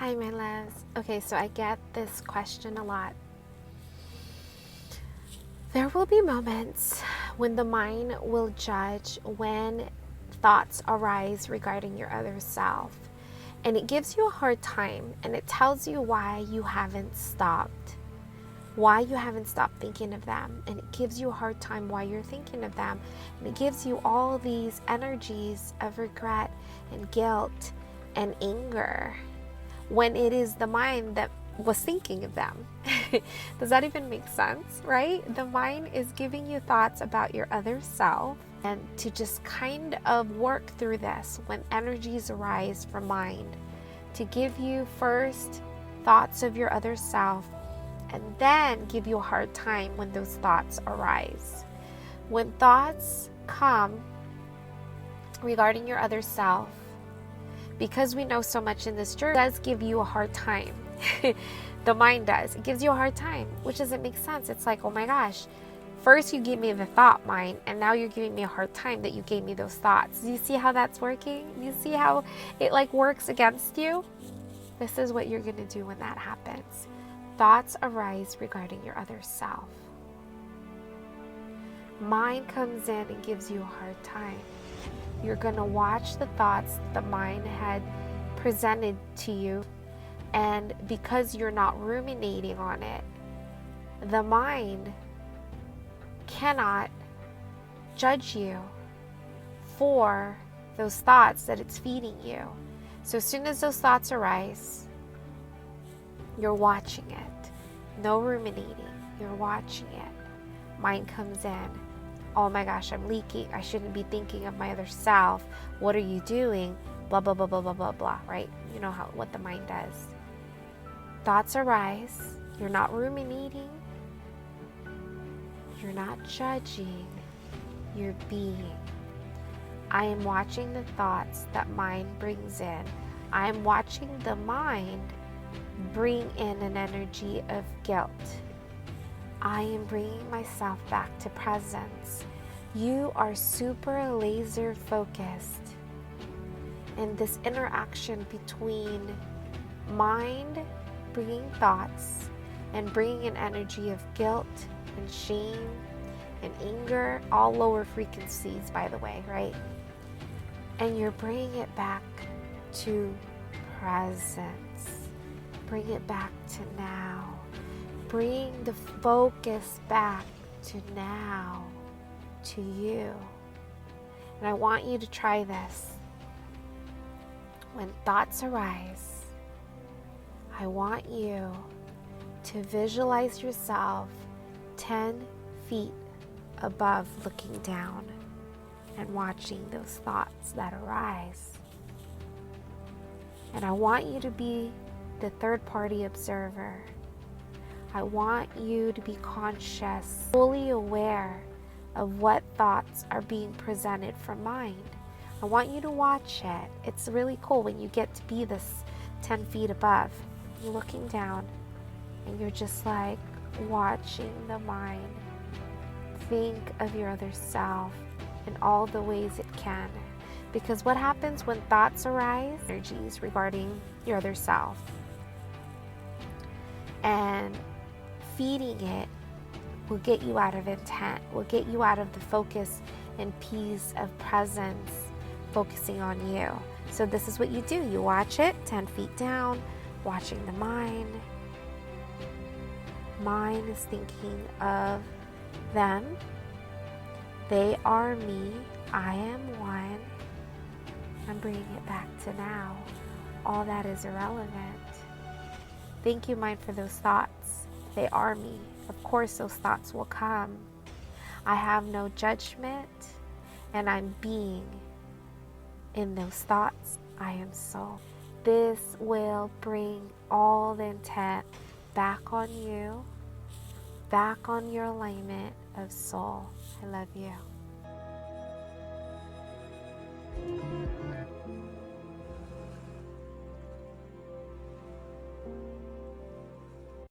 Hi, my loves. Okay, so I get this question a lot. There will be moments when the mind will judge when thoughts arise regarding your other self. And it gives you a hard time, and it tells you why you haven't stopped. Why you haven't stopped thinking of them. And it gives you a hard time why you're thinking of them. And it gives you all these energies of regret and guilt and anger when it is the mind that was thinking of them. Does that even make sense, right? The mind is giving you thoughts about your other self, and to just kind of work through this when energies arise from mind, to give you first thoughts of your other self, and then give you a hard time when those thoughts arise. When thoughts come regarding your other self, because we know so much in this journey, it does give you a hard time. The mind does. It gives you a hard time, which doesn't make sense. It's like, oh my gosh, first you gave me the thought mind, and now you're giving me a hard time that you gave me those thoughts. Do you see how that's working? Do you see how it like works against you? This is what you're going to do when that happens. Thoughts arise regarding your other self. Mind comes in and gives you a hard time. You're going to watch the thoughts the mind had presented to you, and because you're not ruminating on it, the mind cannot judge you for those thoughts that it's feeding you. So as soon as those thoughts arise, you're watching it. No ruminating. You're watching it. Mind comes in. Oh my gosh, I'm leaking. I shouldn't be thinking of my other self. What are you doing? Blah, blah, blah, blah, blah, blah, blah, right? You know what the mind does. Thoughts arise. You're not ruminating. You're not judging. You're being. I am watching the thoughts that mind brings in. I am watching the mind bring in an energy of guilt. I am bringing myself back to presence. You are super laser focused. And this interaction between mind bringing thoughts and bringing an energy of guilt and shame and anger, all lower frequencies, by the way, right? And you're bringing it back to presence. Bring it back to now. Bring the focus back to now, to you. And I want you to try this. When thoughts arise, I want you to visualize yourself 10 feet above, looking down and watching those thoughts that arise. And I want you to be the third-party observer. I want you to be conscious, fully aware of what thoughts are being presented from mind. I want you to watch it. It's really cool when you get to be this 10 feet above. You're looking down and you're just like watching the mind think of your other self in all the ways it can. Because what happens when thoughts arise? Energies regarding your other self. And feeding it will get you out of intent, will get you out of the focus and peace of presence, focusing on you. So this is what you do. You watch it 10 feet down, watching the mind. Mind is thinking of them. They are me. I am one. I'm bringing it back to now. All that is irrelevant. Thank you, mind, for those thoughts. They are me. Of course, those thoughts will come. I have no judgment, and I'm being in those thoughts. I am soul. This will bring all the intent back on you, back on your alignment of soul. I love you.